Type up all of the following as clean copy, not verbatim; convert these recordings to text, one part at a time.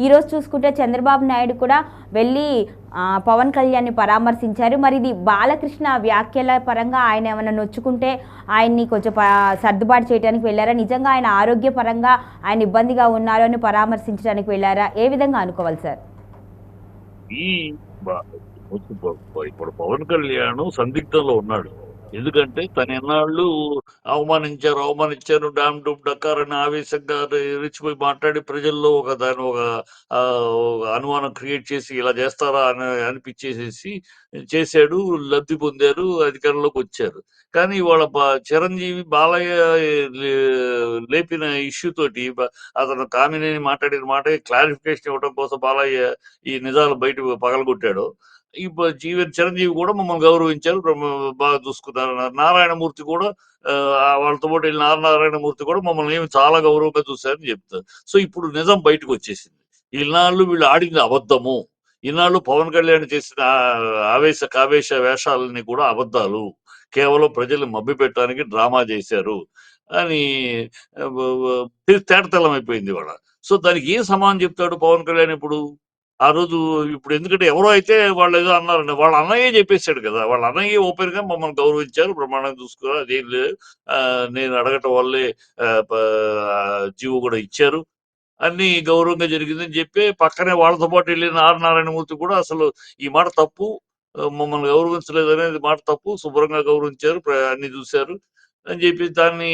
ఈరోజు చూసుకుంటే చంద్రబాబు నాయుడు కూడా వెళ్ళి పవన్ కళ్యాణ్ని పరామర్శించారు. మరి ఇది బాలకృష్ణ వ్యాఖ్యల పరంగా ఆయన ఏమైనా నొచ్చుకుంటే ఆయన్ని కొంచెం సర్దుబాటు చేయడానికి వెళ్ళారా? నిజంగా ఆయన ఆరోగ్యపరంగా ఆయన ఇబ్బందిగా ఉన్నారు అని పరామర్శించడానికి వెళ్ళారా? ఏ విధంగా అనుకోవాలి సార్? ఈ ఇప్పుడు పవన్ కళ్యాణ్ సందిగ్ధంలో ఉన్నాడు. ఎందుకంటే తను ఎన్నాళ్ళు అవమానించారు, డామ్ డూమ్ డక్కార్ అని ఆవేశంగా రెచ్చిపోయి మాట్లాడి ప్రజల్లో ఒక అనుమానం క్రియేట్ చేసి ఇలా చేస్తారా అని అనిపించేసేసి చేశాడు. లబ్ధి పొందారు, అధికారంలోకి వచ్చారు. కానీ వాళ్ళ చిరంజీవి బాలయ్య లేపిన ఇష్యూ తోటి అతను కామినేని మాట్లాడిన మాట క్లారిఫికేషన్ ఇవ్వడం కోసం బాలయ్య ఈ నిజాలు బయట పగలగొట్టాడు. ఇప్పుడు చిరంజీవి కూడా మమ్మల్ని గౌరవించారు, బాగా చూసుకున్నారు. నారాయణమూర్తి కూడా వాళ్ళతో పాటు వెళ్ళిన నారాయణమూర్తి కూడా మమ్మల్ని ఏమి చాలా గౌరవంగా చూశారని చెప్తారు. సో ఇప్పుడు నిజం బయటకు వచ్చేసింది. ఈనాళ్ళు వీళ్ళు ఆడింది అబద్ధము. ఈనాళ్ళు పవన్ కళ్యాణ్ చేసిన కావేశ వేషాలని కూడా అబద్ధాలు, కేవలం ప్రజల్ని మభ్యపెట్టడానికి డ్రామా చేశారు అని తేటతెల్లం అయిపోయింది వాళ్ళ. సో దానికి ఏం సమానం చెప్తాడు పవన్ కళ్యాణ్ ఇప్పుడు? ఆ రోజు ఇప్పుడు ఎందుకంటే ఎవరో అయితే వాళ్ళు ఏదో అన్నారండి, వాళ్ళ అన్నయ్యే చెప్పేశాడు కదా. వాళ్ళ అన్నయ్య ఓపెన్ గా మమ్మల్ని గౌరవించారు, ప్రమాణం చూసుకోవాలి, అదేం లేదు, నేను అడగటం వల్లే జీవో కూడా ఇచ్చారు, అన్ని గౌరవంగా జరిగిందని చెప్పి పక్కనే వాళ్ళతో పాటు వెళ్ళిన నారాయణమూర్తి కూడా అసలు ఈ మాట తప్పు, మమ్మల్ని గౌరవించలేదు అనేది మాట తప్పు, శుభ్రంగా గౌరవించారు, అన్ని చూశారు అని చెప్పి దాన్ని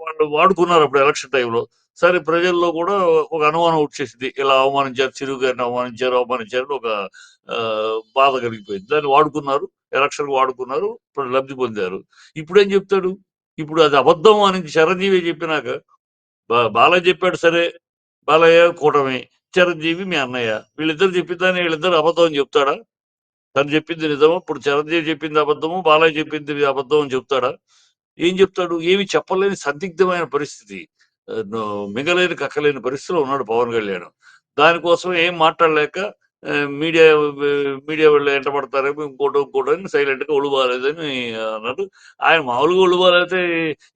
వాళ్ళు వాడుకున్నారు అప్పుడు ఎలక్షన్ టైంలో. సరే ప్రజల్లో కూడా ఒక అనుమానం వచ్చేసింది, ఇలా అవమానించారు, చిరు గారిని అవమానించారు ఒక బాధ కలిగిపోయింది. దాన్ని వాడుకున్నారు, ఎలక్షన్ వాడుకున్నారు, లబ్ధి పొందారు. ఇప్పుడేం చెప్తాడు? ఇప్పుడు అది అబద్ధం అని చిరంజీవి చెప్పినాక బాలయ్య చెప్పాడు, సరే బాలయ్య కూటమి, చిరంజీవి మీ అన్నయ్య, వీళ్ళిద్దరు చెప్పిద్దాన్ని వీళ్ళిద్దరు అబద్ధం అని చెప్తాడా? తను చెప్పింది నిజము, ఇప్పుడు చిరంజీవి చెప్పింది అబద్ధము, బాలయ్య చెప్పింది అబద్ధం అని చెప్తాడా? ఏం చెప్తాడు? ఏమి చెప్పలేని సందిగ్ధమైన పరిస్థితి, మిగలేని కక్కలేని పరిస్థితిలో ఉన్నాడు పవన్ కళ్యాణ్. దానికోసం ఏం మాట్లాడలేక మీడియా మీడియా వాళ్ళు ఎంట పడతారేమో, ఇంకోటి అని సైలెంట్ గా ఒళ్ళు బాగాలేదని అన్నాడు. ఆయన మామూలుగా ఒళ్ళు బాగాలైతే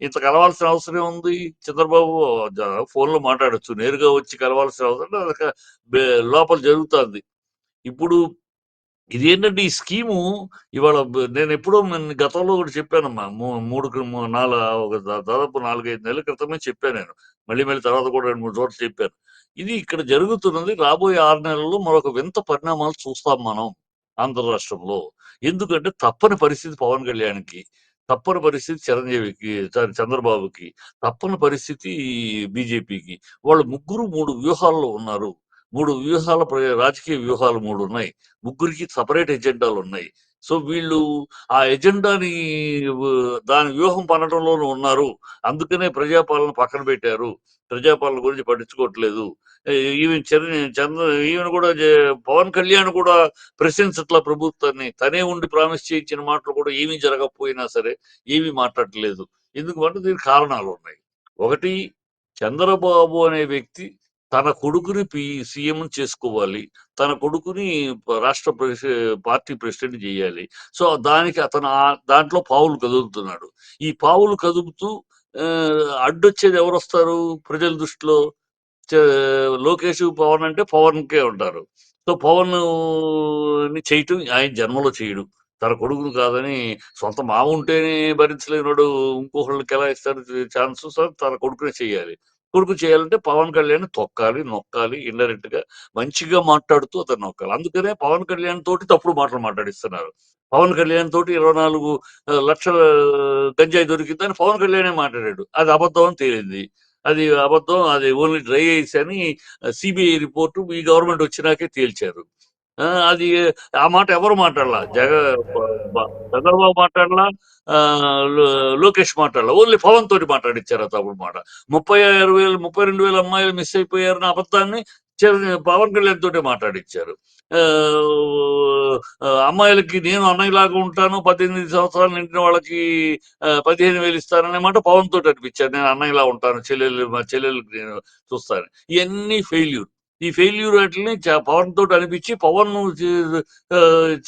ఇంత కలవాల్సిన అవసరం ఉంది. చంద్రబాబు ఫోన్ లో మాట్లాడొచ్చు, నేరుగా వచ్చి కలవాల్సిన అవసరం లోపల జరుగుతుంది. ఇప్పుడు ఇదేంటంటే ఈ స్కీము ఇవాళ నేను ఎప్పుడో గతంలో కూడా చెప్పానమ్మా. దాదాపు 4-5 నెలల క్రితమే చెప్పాను నేను. మళ్ళీ తర్వాత కూడా 2-3 చోట్ల చెప్పాను. ఇది ఇక్కడ జరుగుతున్నది రాబోయే 6 నెలల్లో మరొక వింత పరిణామాలు చూస్తాం మనం ఆంధ్ర రాష్ట్రంలో. ఎందుకంటే తప్పని పరిస్థితి పవన్ కళ్యాణ్‌కి, తప్పని పరిస్థితి చిరంజీవికి, చంద్రబాబుకి, తప్పని పరిస్థితి బీజేపీకి. వాళ్ళు ముగ్గురు 3 వ్యూహాల్లో ఉన్నారు. 3 వ్యూహాల రాజకీయ వ్యూహాలు 3 ఉన్నాయి. ముగ్గురికి సపరేట్ ఎజెండాలు ఉన్నాయి. సో వీళ్ళు ఆ ఎజెండాని దాని వ్యూహం పనడంలోనూ ఉన్నారు. అందుకనే ప్రజాపాలన పక్కన పెట్టారు. ప్రజాపాలన గురించి పట్టించుకోవట్లేదు. ఈవెన్ ఈవెన్ కూడా పవన్ కళ్యాణ్ కూడా ప్రశంసట్ల ప్రభుత్వాన్ని, తనే ఉండి ప్రామిస్ చేయించిన మాటలు కూడా ఏమీ జరగకపోయినా సరే ఏమీ మాట్లాడట్లేదు. ఎందుకంటే దీనికి కారణాలు ఉన్నాయి. ఒకటి, చంద్రబాబు అనే వ్యక్తి తన కొడుకుని సీఎం చేసుకోవాలి, తన కొడుకుని రాష్ట్ర పార్టీ ప్రెసిడెంట్ చేయాలి. సో దానికి అతను దాంట్లో పావులు కదులుతున్నాడు. ఈ పావులు కదుపుతూ అడ్డొచ్చేది ఎవరొస్తారు ప్రజల దృష్టిలో? లోకేష్, పవన్ అంటే పవన్ కే ఉంటారు. సో పవన్ చేయటం ఆయన జన్మలో చేయడు. తన కొడుకును కాదని, సొంత మామ ఉంటేనే భరించలేనివాడు ఇంకొకళ్ళకి ఎలా ఇస్తారు ఛాన్స్? సార్ తన కొడుకునే చేయాలి. కొడుకు చేయాలంటే పవన్ కళ్యాణ్ తొక్కాలి, నొక్కాలి, ఇండైరెక్ట్ గా మంచిగా మాట్లాడుతూ అతను నొక్కాలి. అందుకనే పవన్ కళ్యాణ్ తోటి తప్పుడు మాటలు మాట్లాడిస్తున్నారు. పవన్ కళ్యాణ్ తోటి 24 లక్షల గంజాయి దొరికిందని పవన్ కళ్యాణే మాట్లాడాడు. అది అబద్ధం అని తేలింది. అది అబద్ధం, అది ఓన్లీ డ్రై ఐస్ అని సిబిఐ రిపోర్టు ఈ గవర్నమెంట్ వచ్చినాకే తేల్చారు. అది ఆ మాట ఎవరు మాట్లాడలా. చంద్రబాబు మాట్లాడలా, లోకేష్ మాట్లాడలా, ఓన్లీ పవన్ తోటి మాట్లాడిచ్చారు ఆ తప్పుడు మాట. 32,000 అమ్మాయిలు మిస్ అయిపోయారన్న అబద్ధాన్ని పవన్ కళ్యాణ్ తోటే మాట్లాడిచ్చారు. అమ్మాయిలకి నేను అన్నయ్యలాగా ఉంటాను, 18 సంవత్సరాలు నిండిన వాళ్ళకి 15,000 ఇస్తాననే మాట పవన్ తోటి అనిపించారు. నేను అన్నయ్యలా ఉంటాను, మా చెల్లెళ్ళకి నేను చూస్తాను. ఇవన్నీ ఫెయిల్యూర్. ఈ ఫెయిల్యూర్ వాటిని పవన్ తోటి అనిపించి పవన్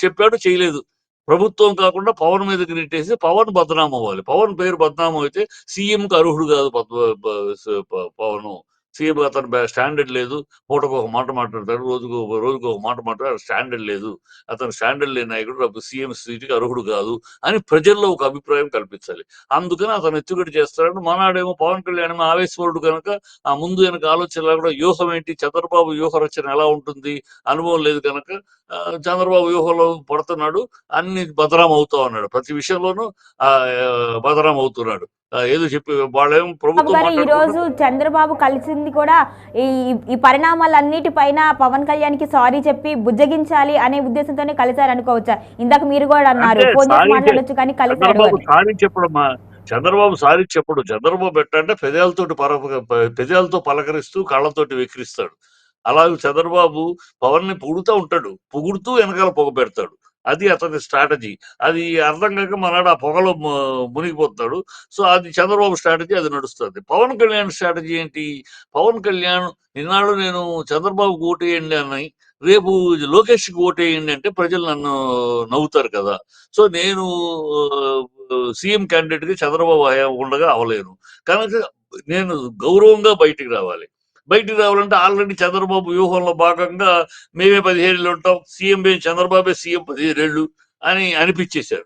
చెప్పాడు, చేయలేదు. ప్రభుత్వం కాకుండా పవన్ మీదకి నెట్టేసి పవన్ బదనాం అవ్వాలి. పవన్ పేరు బదనాం అయితే సీఎంకి అర్హుడు కాదు పవన్. సీఎం అతను స్టాండర్డ్ లేదు, పూటకు ఒక మాట మాట్లాడతాడు, రోజుకు ఒక మాట మాట్లాడు, స్టాండర్డ్ లేదు, అతను స్టాండర్డ్ లేని నాయకుడు సీఎం సీటుకి అర్హుడు కాదు అని ప్రజల్లో ఒక అభిప్రాయం కల్పించాలి. అందుకని అతను ఎత్తుగడి చేస్తాడు. మనాడేమో పవన్ కళ్యాణ్ ఏమో ఆవేశపరుడు కనుక ఆ ముందు వెనక ఆలోచన కూడా వ్యూహం ఏంటి, చంద్రబాబు వ్యూహ రచన ఎలా ఉంటుంది అనుభవం లేదు కనుక చంద్రబాబు వ్యూహంలో పడుతున్నాడు, అన్ని బదనాం అవుతా ఉన్నాడు, ప్రతి విషయంలోనూ ఆ బదనాం అవుతున్నాడు. ఏదో చెప్పి వాళ్ళేమో బాబు ప్రభుత్వం గారు ఈ రోజు మాట్లాడుకుంటే చంద్రబాబు కలిసింది కూడా ఈ ఈ పరిణామాలన్నిటిపైన పవన్ కళ్యాణ్కి సారీ చెప్పి బుజ్జగించాలి అనే ఉద్దేశంతోనే కలిశారు అనుకోవచ్చా? ఇందాక మీరు కూడా అన్నారు అంటే ఫోన్ చేసి సారీ మాట్లాడొచ్చు కానీ కలిశాడు చంద్రబాబు అని. సారీ చెప్పడం చంద్రబాబు సారీ చెప్పడు. చంద్రబాబు ఎట్టంటే పెదాలతో పలకరిస్తూ కళ్ళతోటి వెక్కిరిస్తాడు. అలాగే చంద్రబాబు పవన్ ని పొగుడుతూ ఉంటాడు, పొగుడుతూ వెనకాల పొగ పెడతాడు. అది అతని స్ట్రాటజీ. అది అర్థం కాక మనాడు ఆ పొగలో మునిగిపోతాడు. సో అది చంద్రబాబు స్ట్రాటజీ, అది నడుస్తుంది. పవన్ కళ్యాణ్ స్ట్రాటజీ ఏంటి? పవన్ కళ్యాణ్ ఇన్నాళ్ళు నేను చంద్రబాబుకు ఓటేయండి అని, రేపు లోకేష్కి ఓటేయండి అంటే ప్రజలు నన్ను నవ్వుతారు కదా. సో నేను సీఎం క్యాండిడేట్ గా చంద్రబాబు ఉండగా అవలేను కనుక నేను గౌరవంగా బయటికి రావాలి. బయటికి రావాలంటే ఆల్రెడీ చంద్రబాబు వ్యూహంలో భాగంగా మేమే 17 ఏళ్ళు ఉంటాం, సీఎం చంద్రబాబే సీఎం 17 ఏళ్ళు అని అనిపించేశారు.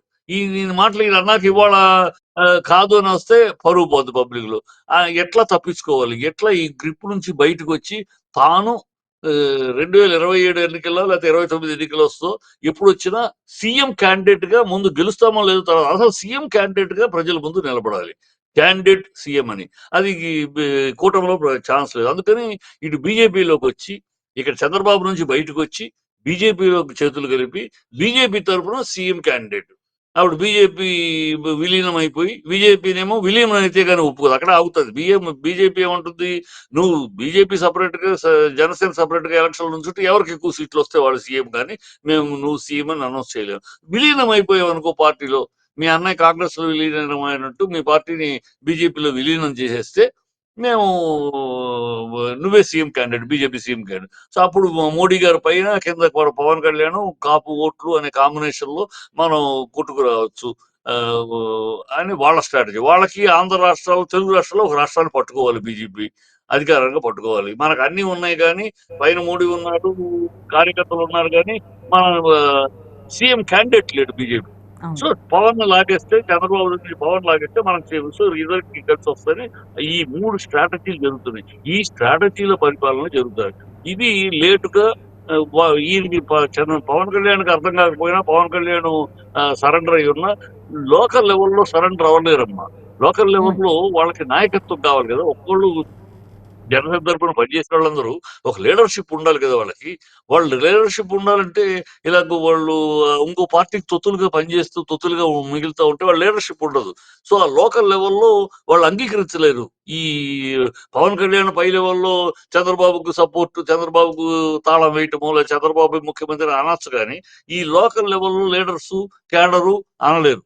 నేను మాటలు ఈయన అన్నాక ఇవాళ కాదు అని వస్తే పరువు పోద్ది పబ్లిక్ లో. ఎట్లా తప్పించుకోవాలి, ఎట్లా ఈ గ్రిప్ నుంచి బయటకు వచ్చి తాను 2027 ఎన్నికల్లో లేకపోతే 29 ఎన్నికలు వస్తో ఎప్పుడు వచ్చినా సీఎం క్యాండిడేట్ గా ముందు గెలుస్తామో లేదో తర్వాత అసలు సీఎం క్యాండిడేట్ గా ప్రజల ముందు నిలబడాలి. క్యాండిడేట్ సీఎం అని. అది కూటమిలో ఛాన్స్ లేదు. అందుకని ఇటు బీజేపీలోకి వచ్చి ఇక్కడ చంద్రబాబు నుంచి బయటకు వచ్చి బీజేపీలోకి చేతులు కలిపి బీజేపీ తరఫున సీఎం క్యాండిడేట్. అప్పుడు బీజేపీ విలీనం అయిపోయి బీజేపీనేమో విలీనం అయితే కానీ ఒప్పుకోదు, అక్కడ ఆగుతుంది. బీజేపీ ఏమంటుంది, నువ్వు బీజేపీ సపరేట్ గా జనసేన సపరేట్ గా ఎలక్షన్ నుంచి ఎవరికి ఎక్కువ సీట్లు వస్తే వాళ్ళు సీఎం, కానీ మేము నువ్వు సీఎం అని అనౌన్స్ చేయలేము. విలీనం అయిపోయావు అనుకో పార్టీలో, మీ అన్నయ్య కాంగ్రెస్ లో విలీనం అయినట్టు మీ పార్టీని బీజేపీలో విలీనం చేసేస్తే మేము నువ్వే CM candidate, BJP CM candidate. So అప్పుడు మోడీ గారి పైన కింద పవన్ కళ్యాణ్ కాపు ఓట్లు అనే కాంబినేషన్ లో మనం కొట్టుకురావచ్చు అని వాళ్ళ స్ట్రాటజీ. వాళ్ళకి ఆంధ్ర రాష్ట్రాలు, తెలుగు రాష్ట్రాల్లో ఒక రాష్ట్రాన్ని పట్టుకోవాలి, బీజేపీ అధికారంగా పట్టుకోవాలి. మనకు అన్ని ఉన్నాయి కానీ పైన మోడీ ఉన్నాడు, కార్యకర్తలు ఉన్నారు కానీ మన సీఎం క్యాండిడేట్ లేడు బీజేపీ. సో పవన్ లాగేస్తే, చంద్రబాబు నుంచి పవన్ లాగేస్తే మనకు సో రిజల్ట్ కలిసి వస్తుంది. ఈ 3 స్ట్రాటజీలు జరుగుతున్నాయి. ఈ స్ట్రాటజీల పరిపాలన జరుగుతాయి. ఇది లేటుగా ఈయనకి పవన్ కళ్యాణ్కి అర్థం కాకపోయినా, పవన్ కళ్యాణ్ సరెండర్ అయి ఉన్నా లోకల్ లెవెల్లో సరెండర్ అవ్వలేరమ్మా. లోకల్ లెవెల్లో వాళ్ళకి నాయకత్వం కావాలి కదా. ఒక్కళ్ళు జనసేన తరపున పనిచేసిన వాళ్ళందరూ ఒక లీడర్షిప్ ఉండాలి కదా వాళ్ళకి. వాళ్ళు లీడర్షిప్ ఉండాలంటే ఇలాగ వాళ్ళు ఇంకో పార్టీకి తొత్తులుగా పనిచేస్తూ తొత్తులుగా మిగులుతూ ఉంటే వాళ్ళ లీడర్షిప్ ఉండదు. సో ఆ లోకల్ లెవెల్లో వాళ్ళు అంగీకరించలేరు. ఈ పవన్ కళ్యాణ్ పై లెవెల్లో చంద్రబాబుకు సపోర్ట్, చంద్రబాబుకు తాళం వేయటమో లేదా చంద్రబాబు ముఖ్యమంత్రి అనొచ్చు, కానీ ఈ లోకల్ లెవెల్లో లీడర్స్ క్యాడరు అనలేరు.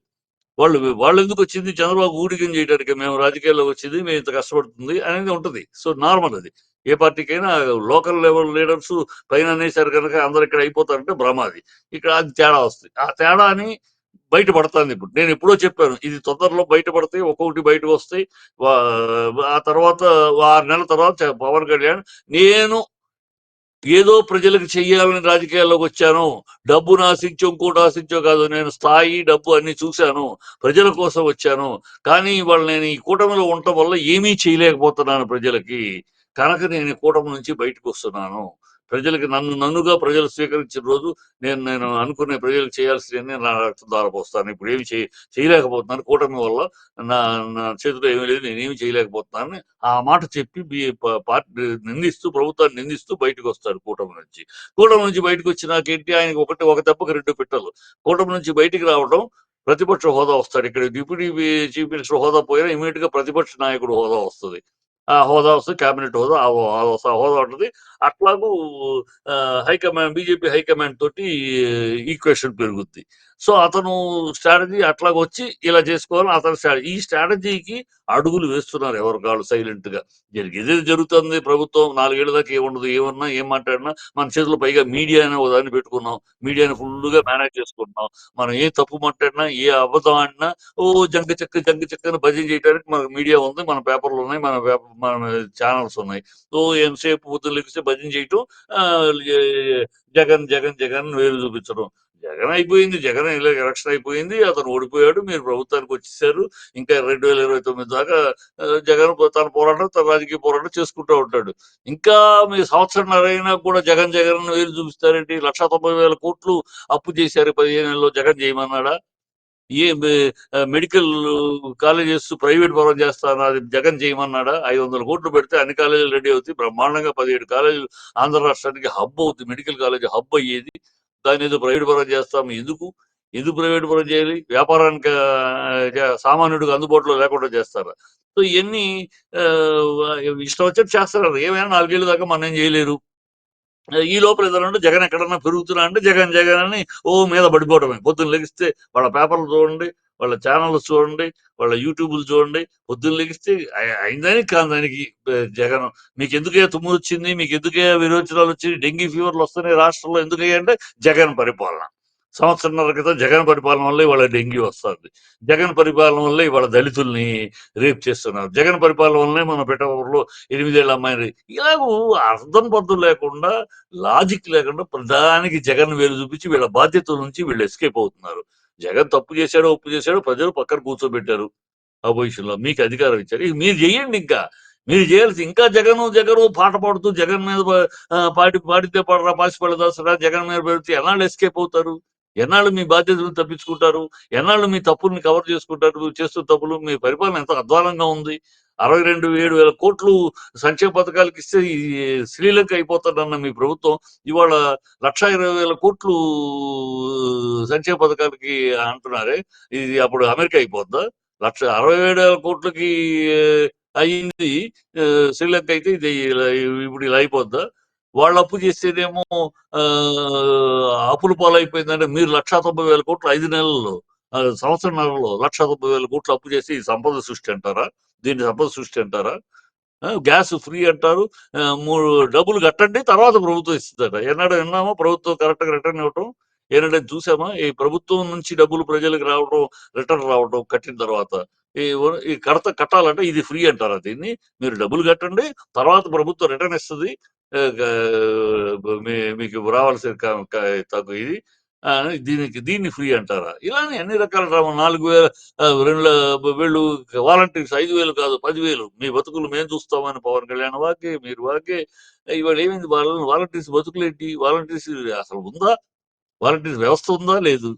వాళ్ళు ఎందుకు వచ్చింది, చంద్రబాబు ఊడికం చేయడానికి మేము రాజకీయాల్లో వచ్చింది, మేము ఇంత కష్టపడుతుంది అనేది ఉంటుంది. సో నార్మల్ అది. ఏ పార్టీకైనా లోకల్ లెవెల్ లీడర్స్ పైన అనేసారు కనుక అందరు ఇక్కడ అయిపోతారంటే భ్రమ అది. ఇక్కడ అది తేడా వస్తుంది. ఆ తేడాని బయటపడుతుంది. ఇప్పుడు నేను ఎప్పుడో చెప్పాను, ఇది తొందరలో బయటపడతాయి, ఒక్కొక్కటి బయటకు వస్తాయి. ఆ తర్వాత 6 నెలల తర్వాత పవన్ కళ్యాణ్ నేను ఏదో ప్రజలకు చెయ్యాలని రాజకీయాల్లోకి వచ్చాను, డబ్బును ఆశించో ఇంకోటి ఆశించో కాదు, నేను స్థాయి డబ్బు అన్ని చూశాను, ప్రజల కోసం వచ్చాను, కానీ ఇవాళ నేను ఈ కూటమిలో ఉండటం వల్ల ఏమీ చేయలేకపోతున్నాను ప్రజలకి, కనుక నేను ఈ కూటమి నుంచి బయటకు వస్తున్నాను. ప్రజలకి నన్నుగా ప్రజలు స్వీకరించిన రోజు నేను అనుకునే ప్రజలకు చేయాల్సిన నా రక్తం దారపోస్తాను. ఇప్పుడు ఏమి చేయలేకపోతున్నాను, కూటమి వల్ల నా నా చేతిలో ఏమీ లేదు, నేనేమి చేయలేకపోతున్నాను ఆ మాట చెప్పి పార్టీ నిందిస్తూ, ప్రభుత్వాన్ని నిందిస్తూ బయటకు వస్తారు కూటమి నుంచి. కూటమి నుంచి బయటకు వచ్చినాకేంటి, ఆయనకి ఒక దెబ్బకి 2 పిట్టలు. కూటమి నుంచి బయటికి రావడం, ప్రతిపక్ష హోదా వస్తాడు. ఇక్కడ డిప్యూటీ చీఫ్ మినిస్టర్ హోదా పోయినా ఇమీడియట్ గా ప్రతిపక్ష నాయకుడు హోదా వస్తుంది. ఆ హోదా వస్తుంది, కేబినెట్ హోదా, ఆ హోదా ఉంటుంది. అట్లాగూ హైకమాండ్, బీజేపీ హైకమాండ్ తోటి ఈక్వేషన్ పెరుగుద్ది. సో అతను స్ట్రాటజీ అట్లాగొచ్చి ఇలా చేసుకోవాలని అతని స్ట్రాటజీ. ఈ స్ట్రాటజీకి అడుగులు వేస్తున్నారు ఎవరు కాళ్ళు సైలెంట్ గా. ఏదైతే జరుగుతుంది, ప్రభుత్వం 4 ఏళ్ల దాకా ఏముండదు, ఏమన్నా ఏం మాట్లాడినా మన చేతిలో పైగా మీడియా అనే దాన్ని పెట్టుకున్నాం, మీడియాని ఫుల్ గా మేనేజ్ చేసుకుంటున్నాం. మనం ఏ తప్పు మాట్లాడినా, ఏ అబద్ధం ఆడినా జంగ చెక్కని భజన చేయడానికి మనకు మీడియా ఉంది, మన పేపర్లు ఉన్నాయి, మన ఛానల్స్ ఉన్నాయి. సో ఎంతసేపు పొద్దున్న లెగిస్తే భజన చేయటం, ఆ, జగన్ జగన్ జగన్ వేలు చూపించడం. జగన్ అయిపోయింది, జగన్ ఎలక్షన్ అయిపోయింది, అతను ఓడిపోయాడు, మీరు ప్రభుత్వానికి వచ్చేసారు. ఇంకా 2029 దాకా జగన్ తన పోరాటం, తన రాజకీయ పోరాటం చేసుకుంటూ ఉంటాడు. ఇంకా మీ సంవత్సరంన్నర అయినా కూడా జగన్ జగన్ వేలు చూపిస్తారేంటి? 1,90,000 కోట్లు అప్పు చేశారు 15 నెలల్లో. జగన్ చేయమన్నాడా? మెడికల్ కాలేజెస్ ప్రైవేట్ పరం చేస్తాను, అది జగన్ చేయమన్నాడా? 500 కోట్లు పెడితే అన్ని కాలేజీలు రెడీ అవుతాయి, బ్రహ్మాండంగా 17 కాలేజీలు ఆంధ్ర రాష్ట్రానికి హబ్ అవుతుంది, మెడికల్ కాలేజ్ హబ్ అయ్యేది. దాని ఏదో ప్రైవేట్ పరం చేస్తాము. ఎందుకు ఎందుకు ప్రైవేట్ పరం చేయాలి? వ్యాపారానికి సామాన్యుడికి అందుబాటులో లేకుండా చేస్తారా? సో ఇవన్నీ ఆ, ఇష్టం వచ్చినట్టు చేస్తారు. ఏమైనా 4 ఏళ్ళ దాకా మనం ఏం చేయలేరు. ఈ లోపల ఏదైనా జగన్ ఎక్కడన్నా పెరుగుతున్నా అంటే జగన్ జగన్ అని మీద పడిపోవడమే. పొద్దున్న లెగిస్తే వాళ్ళ పేపర్లు చూడండి, వాళ్ళ ఛానల్స్ చూడండి, వాళ్ళ యూట్యూబ్లు చూడండి. పొద్దున్న లెగిస్తే అయిందానికి కాని దానికి జగన్. మీకు ఎందుకే తుమ్ము వచ్చింది, మీకు ఎందుకే విరోచనాలు వచ్చింది, డెంగీ ఫీవర్లు వస్తున్నాయి రాష్ట్రంలో, ఎందుకయ్యా అంటే జగన్ పరిపాలన. సంవత్సరంన్నర క్రితం జగన్ పరిపాలన వల్ల ఇవాళ డెంగ్యూ వస్తుంది. జగన్ పరిపాలన వల్ల ఇవాళ దళితుల్ని రేప్ చేస్తున్నారు. జగన్ పరిపాలన వల్లనే మన పిఠాపురంలో 8 ఏళ్ల అమ్మాయిని. ఇలాగూ అర్థం పద్ధం లేకుండా, లాజిక్ లేకుండా ప్రధానికి జగన్ వేలు చూపించి వీళ్ళ బాధ్యతల నుంచి వీళ్ళు ఎస్కేప్ అవుతున్నారు. జగన్ తప్పు చేశాడో ఒప్పు చేశాడో ప్రజలు పక్కన కూర్చోబెట్టారు అపోజిషన్ లో, మీకు అధికారం ఇచ్చారు, ఇక మీరు చేయండి. ఇంకా మీరు చేయాల్సి ఇంకా జగను జగను పాట పాడుతూ జగన్ మీద పాడితే పాడరా పాసిపడ దాసరా జగన్ మీద పెడితే ఎన్నాళ్ళు ఎస్కేప్ అవుతారు? ఎన్నాళ్ళు మీ బాధ్యతలు తప్పించుకుంటారు? ఎన్నాళ్ళు మీ తప్పుల్ని కవర్ చేసుకుంటారు? మీరు చేస్తున్న తప్పులు, మీ పరిపాలన ఎంత అధ్వానంగా ఉంది. 62,7,000 కోట్లు సంక్షేమ పథకాలకు ఇస్తే ఈ శ్రీలంక అయిపోతాడన్న మీ ప్రభుత్వం ఇవాళ 1,20,000 కోట్లు సంక్షేమ పథకాలకి అంటున్నారే, ఇది అప్పుడు అమెరికా అయిపోద్దా? 1,67,000 కోట్లకి అయింది శ్రీలంక అయితే, ఇది ఇప్పుడు ఇలా అయిపోద్దా? వాళ్ళు అప్పు చేస్తేనేమో ఆ, అప్పుల పాలైపోయిందంటే, మీరు 1,90,000 కోట్లు 5 నెలల్లో, సంవత్సరంన్నరలో 1,90,000 కోట్లు అప్పు చేసి ఇది సంపద సృష్టి అంటారా? దీన్ని సంపద సృష్టి అంటారా? గ్యాస్ ఫ్రీ అంటారు. 3 డబ్బులు కట్టండి, తర్వాత ప్రభుత్వం ఇస్తుందట. ఎన్నడూ విన్నామా ప్రభుత్వం కరెక్ట్గా రిటర్న్ ఇవ్వటం? ఏనాడైనా చూసామా? ఈ ప్రభుత్వం నుంచి డబ్బులు ప్రజలకు రావడం, రిటర్న్ రావడం కట్టిన తర్వాత ఈ కట్టాలంటే ఇది ఫ్రీ అంటారా దీన్ని? మీరు డబ్బులు కట్టండి, తర్వాత ప్రభుత్వం రిటర్న్ ఇస్తుంది, మీకు రావాల్సిన తగ్గు ఇది, దీన్ని ఫ్రీ అంటారా? ఇలానే అన్ని రకాల డ్రామా. 4,000 వీళ్ళు వాలంటీర్స్ 5,000 కాదు 10,000, మీ బతుకులు మేము చూస్తామని పవన్ కళ్యాణ్ వాకే, మీరు వాకే. ఇవాళ ఏమైంది? వాలంటీర్స్ బతుకులేంటి? వాలంటీర్స్ అసలు ఉందా? వాలంటీర్ వ్యవస్థ ఉందా? లేదు.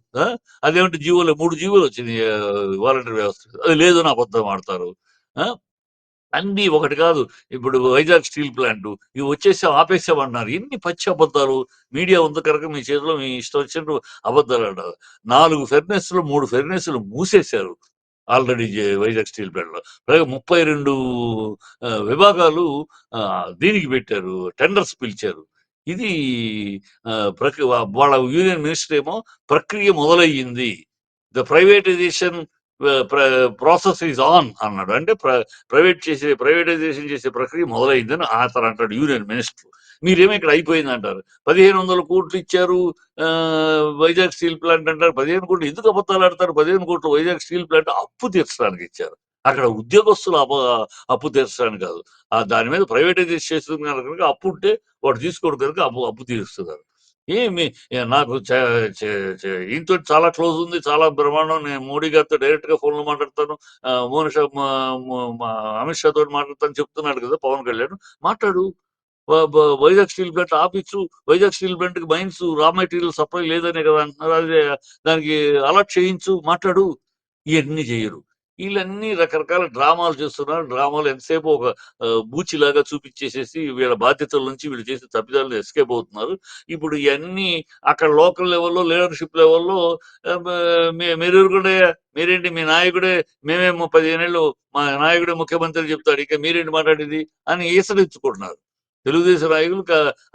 అదేమిటి జీవోలు 3 జీవోలు వచ్చినాయి వాలంటీర్ వ్యవస్థ, అది లేదని అబద్ధం ఆడతారు. అన్ని ఒకటి కాదు. ఇప్పుడు వైజాగ్ స్టీల్ ప్లాంట్ ఇవి వచ్చేసాం ఆపేసామన్నారు. ఎన్ని పచ్చి అబద్ధాలు! మీడియా ఉంది కనుక మీ చేతిలో మీ ఇష్టం వచ్చినట్టు అబద్ధాలు అంటారు. 4 ఫెర్నెస్లు 3 ఫెర్నెస్లు మూసేశారు ఆల్రెడీ వైజాగ్ స్టీల్ ప్లాంట్ లో. పైగా 32 విభాగాలు దీనికి పెట్టారు, టెండర్స్ పిలిచారు. ఇది వాళ్ళ యూనియన్ మినిస్టర్ ఏమో ప్రక్రియ మొదలయ్యింది, the privatisation process is on అన్నాడు. అంటే ప్రైవేటైజేషన్ చేసే ప్రక్రియ మొదలైందని అతను అంటాడు యూనియన్ మినిస్టర్. మీరేమో ఇక్కడ అయిపోయింది అంటారు. 1,500 కోట్లు ఇచ్చారు వైజాగ్ స్టీల్ ప్లాంట్ అంటారు. 15 కోట్లు ఎందుకు అబద్ధాలు ఆడతారు? 15 కోట్లు వైజాగ్ స్టీల్ ప్లాంట్ అప్పు తీర్చడానికి ఇచ్చారు, అక్కడ ఉద్యోగస్తులు అప్పు తీర్చడానికి కాదు. దాని మీద ప్రైవేటైజేషన్ చేస్తున్నారు కనుక అప్పు ఉంటే వాడు తీసుకోడు కనుక అప్పు తీరుస్తున్నారు. ఏమి నాకు ఈయనతో చాలా క్లోజ్ ఉంది, చాలా బ్రహ్మాండం. నేను మోడీ గారితో డైరెక్ట్ గా ఫోన్ లో మాట్లాడతాను, మోహన్ షా అమిత్ షా తోటి మాట్లాడతాను చెప్తున్నాడు కదా పవన్ కళ్యాణ్. మాట్లాడు, వైజాగ్ స్టీల్ ప్లాంట్ ఆపించు. వైజాగ్ స్టీల్ ప్లాంట్ కి మైన్స్ రా మెటీరియల్ సప్లై లేదనే కదా అంటున్నారు, అదే దానికి అలర్ట్ చేయించు, మాట్లాడు. ఇవన్నీ చేయరు. వీళ్ళన్నీ రకరకాల డ్రామాలు చేస్తున్నారు. డ్రామాలు ఎంతసేపు ఒక బూచిలాగా చూపించేసేసి వీళ్ళ బాధ్యతల నుంచి వీళ్ళు చేసే తప్పిదాలను ఎస్కేప్ అవుతున్నారు. ఇప్పుడు ఇవన్నీ అక్కడ లోకల్ లెవెల్లో, లీడర్షిప్ లెవెల్లో మీరు కూడా, మీరేంటి మీ నాయకుడే, మేమేమో 15 ఏళ్ళు మా నాయకుడే ముఖ్యమంత్రి చెప్తాడు, ఇక మీరేంటి మాట్లాడేది అని ఈసరించుకుంటున్నారు. తెలుగుదేశం నాయకులు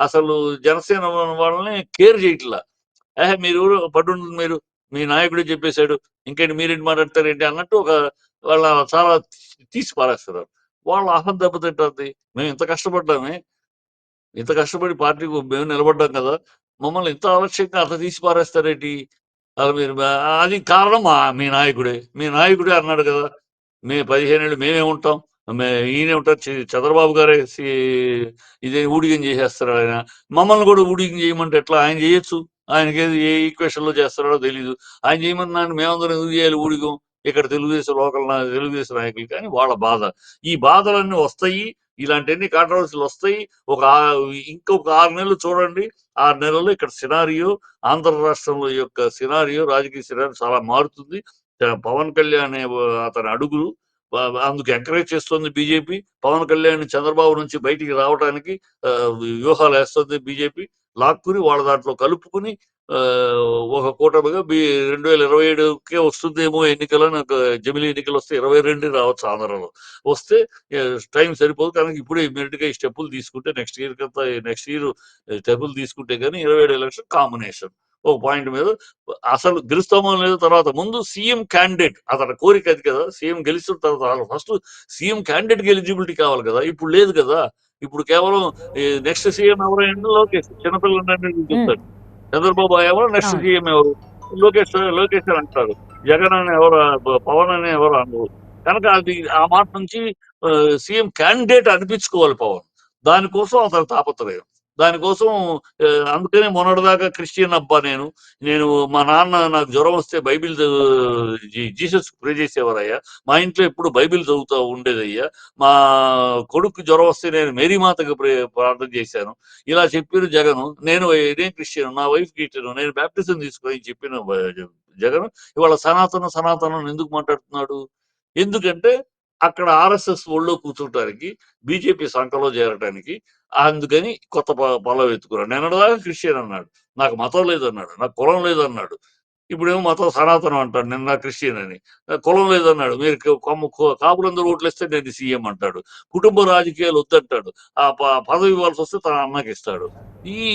అసలు జనసేన వాళ్ళని కేర్ చేయట్లా. మీరు పడుంటుంది, మీరు మీ నాయకుడే చెప్పేశాడు, ఇంకేంటి మీరేంటి మాట్లాడతారేంటి అన్నట్టు ఒక వాళ్ళ చాలా తీసి పారేస్తున్నారు. వాళ్ళ అహం దెబ్బతింటుంది. మేము ఇంత కష్టపడ్డామే, ఇంత కష్టపడి పార్టీకి మేము నిలబడ్డాం కదా, మమ్మల్ని ఇంత ఆలస్యంగా అంత తీసి పారేస్తారేంటి? అది మీరు అది కారణం మీ నాయకుడే. మీ నాయకుడే అన్నాడు కదా, 15 ఏళ్ళు మేమే ఉంటాం, ఈయన ఉంటారు చంద్రబాబు గారే ఇదే ఊడిగం చేసేస్తారు ఆయన. మమ్మల్ని కూడా ఊడిగం చేయమంటే ఎట్లా? ఆయన చేయొచ్చు. ఆయనకి ఏ ఈక్వేషన్ లో చేస్తారో తెలీదు. ఆయన చేయమన్నాను మేమందరం ఎందుకు చేయాలి ఊడిగం? ఇక్కడ తెలుగుదేశం తెలుగుదేశం నాయకులు కానీ వాళ్ళ బాధ. ఈ బాధలన్నీ వస్తాయి. ఇలాంటివన్నీ కాంట్రవర్సీలు వస్తాయి. ఇంకొక 6 నెలలు చూడండి. 6 నెలల్లో ఇక్కడ సినారియో, ఆంధ్ర రాష్ట్రంలో యొక్క సినారియో, రాజకీయ సినారియో చాలా మారుతుంది. పవన్ కళ్యాణ్ అతని అడుగులు అందుకు ఎంకరేజ్ చేస్తుంది బీజేపీ. పవన్ కళ్యాణ్ చంద్రబాబు నుంచి బయటికి రావడానికి వ్యూహాలు వేస్తుంది బీజేపీ. లాక్కుని వాళ్ళ దాంట్లో కలుపుకుని ఒక కూటమిగా 2027కే వస్తుందేమో ఎన్నికలు. నాకు జమిలీ ఎన్నికలు వస్తే 22 రావచ్చు ఆంధ్రలో. వస్తే టైం సరిపోదు. కానీ ఇప్పుడే ఇమ్మీడియట్ గా ఈ స్టెప్పులు తీసుకుంటే నెక్స్ట్ ఇయర్ స్టెప్పులు తీసుకుంటే కానీ 27 ఎలక్షన్ కాంబినేషన్ ఒక పాయింట్ మీద అసలు గెలుస్తామో లేదో తర్వాత ముందు సీఎం క్యాండిడేట్ అతని కోరిక అది కదా. సీఎం గెలిచిన తర్వాత ఫస్ట్ సీఎం క్యాండిడేట్ కి ఎలిజిబిలిటీ కావాలి కదా. ఇప్పుడు లేదు కదా. ఇప్పుడు కేవలం నెక్స్ట్ సీఎం ఎవరైనా లోకేష్ చిన్నపిల్లలు చెప్తాడు. చంద్రబాబు ఎవరు నెక్స్ట్ అవును. సీఎం ఎవరు? లోకేష్ అని అంటారు. జగన్ అని ఎవరు? పవన్ అని ఎవరు అనరు. కనుక అది ఆ మాట నుంచి సీఎం క్యాండిడేట్ అనిపించుకోవాలి పవన్. దానికోసం అతని తాపత్రయం. దానికోసం అందుకనే మొన్నటిదాకా క్రిస్టియన్ అబ్బా నేను మా నాన్న నాకు జ్వరం వస్తే బైబిల్ జీసస్ ప్రే చేసేవారయ్యా. మా ఇంట్లో ఎప్పుడు బైబిల్ చదువుతూ ఉండేదయ్యా. మా కొడుకు జ్వరం వస్తే నేను మేరీ మాతకు ప్రార్థన చేశాను. ఇలా చెప్పిన జగన్ నేను క్రిస్టియన్, నా వైఫ్ క్రిస్టియన్, నేను బ్యాప్టిజం తీసుకొని చెప్పిన జగన్ ఇవాళ సనాతనం ఎందుకు మాట్లాడుతున్నాడు? ఎందుకంటే అక్కడ ఆర్ఎస్ఎస్ ఒళ్ళో కూర్చోటానికి, బీజేపీ సంఖలో చేరటానికి, అందుకని కొత్త పొలం ఎత్తుకున్నాడు. నిన్నటిదాకా క్రిస్టియన్ అన్నాడు. నాకు మతం లేదన్నాడు. నాకు కులం లేదన్నాడు. ఇప్పుడేమో మతం సనాతనం అంటాడు. నిన్న క్రిస్టియన్ అని. కులం లేదన్నాడు. మీరు కాపులందరూ ఓట్లేస్తే నేను సీఎం అంటాడు. కుటుంబ రాజకీయాలు వద్దంటాడు. ఆ పదవి ఇవ్వాల్సి వస్తే తన అన్నకి ఇస్తాడు.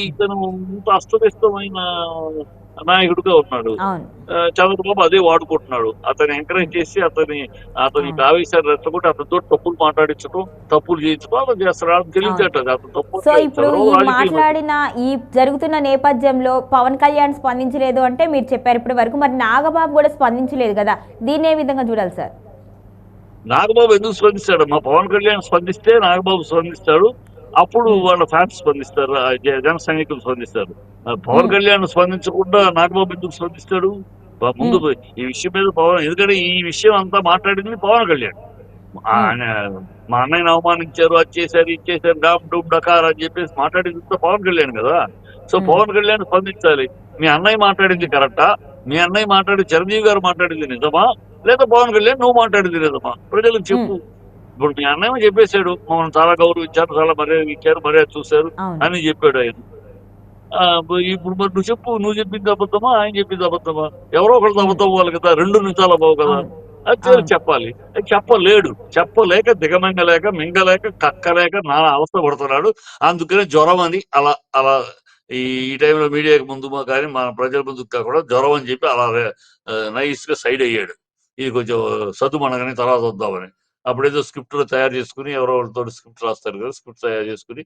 ఇతను ఇంత అస్తవ్యస్తమైన నాయకుడుగా ఉన్నాడు. అవును. చంద్రబాబు అదే వాడుకుంటున్నాడు. అతన్ని ఎంకరేజ్ చేసి అతని అవును. ఆవేశాలు రెచ్చగొట్టి అతనితో తప్పులు మాట్లాడించడం, తప్పులు చేయించడం అలా చేస్తాడు. అవును. తెలియజేట అతను తప్పు సో ఇప్పుడు ఈ రాజకీయం. మాట్లాడిన ఈ జరుగుతున్న నేపథ్యంలో పవన్ కళ్యాణ్ స్పందించలేదు అంటే మీరు చెప్పారు ఇప్పటి వరకు. మరి నాగబాబు కూడా స్పందించలేదు కదా. దీన్ని ఏ విధంగా చూడాలి సార్? నాగబాబు ఎందుకు స్పందిస్తాడు? మా పవన్ కళ్యాణ్ స్పందిస్తే నాగబాబు స్పందిస్తాడు. అప్పుడు వాళ్ళ ఫ్యాన్స్ స్పందిస్తారు. జన సైనికులు స్పందిస్తారు. పవన్ కళ్యాణ్ స్పందించకుండా నాగబాబు ఎందుకు స్పందిస్తాడు? ముందు ఈ విషయం మీద ఎందుకంటే ఈ విషయం అంతా మాట్లాడింది పవన్ కళ్యాణ్. ఆయన మా అన్నయ్యని అవమానించారు, అది చేశారు, ఇది చేశారు, డామ్ డూమ్ డకార్ అని చెప్పేసి మాట్లాడింది పవన్ కళ్యాణ్ కదా. సో పవన్ కళ్యాణ్ స్పందించాలి. మీ అన్నయ్య మాట్లాడింది కరెక్టా? మీ అన్నయ్య మాట్లాడి చిరంజీవి గారు మాట్లాడింది నిజమా? లేదా పవన్ కళ్యాణ్ నువ్వు మాట్లాడింది నిజమా? ప్రజలకు చెప్పు. ఇప్పుడు మీ అన్నయ్య చెప్పేశాడు, మమ్మల్ని చాలా గౌరవించారు, చాలా మర్యాద ఇచ్చారు, మర్యాద చూశారు అని చెప్పాడు ఆయన. ఇప్పుడు మరి నువ్వు చెప్పు, నువ్వు చెప్పింది అబద్ధమా, ఆయన చెప్పింది అబద్ధమా? ఎవరో ఒకళ్ళు అబద్ధం అవ్వాలి కదా. 2 నిమిషాలు అవ్వవు కదా. అది చెప్పాలి. చెప్పలేక దిగమింగలేక మింగలేక కక్కలేక నానా అవస్థ పడుతున్నాడు. అందుకనే జ్వరం అని అలా అలా ఈ టైంలో మీడియాకి ముందు కానీ మన ప్రజల ముందుకు కాకుండా జ్వరం అని చెప్పి అలా నైస్ గా సైడ్ అయ్యాడు. ఇది కొంచెం సద్దుమణగని తర్వాత వద్దామని. అప్పుడేదో స్క్రిప్ట్ తయారు చేసుకుని ఎవరో వాళ్ళతో స్క్రిప్ట్ రాస్తారు కదా. స్క్రిప్ట్ తయారు చేసుకుని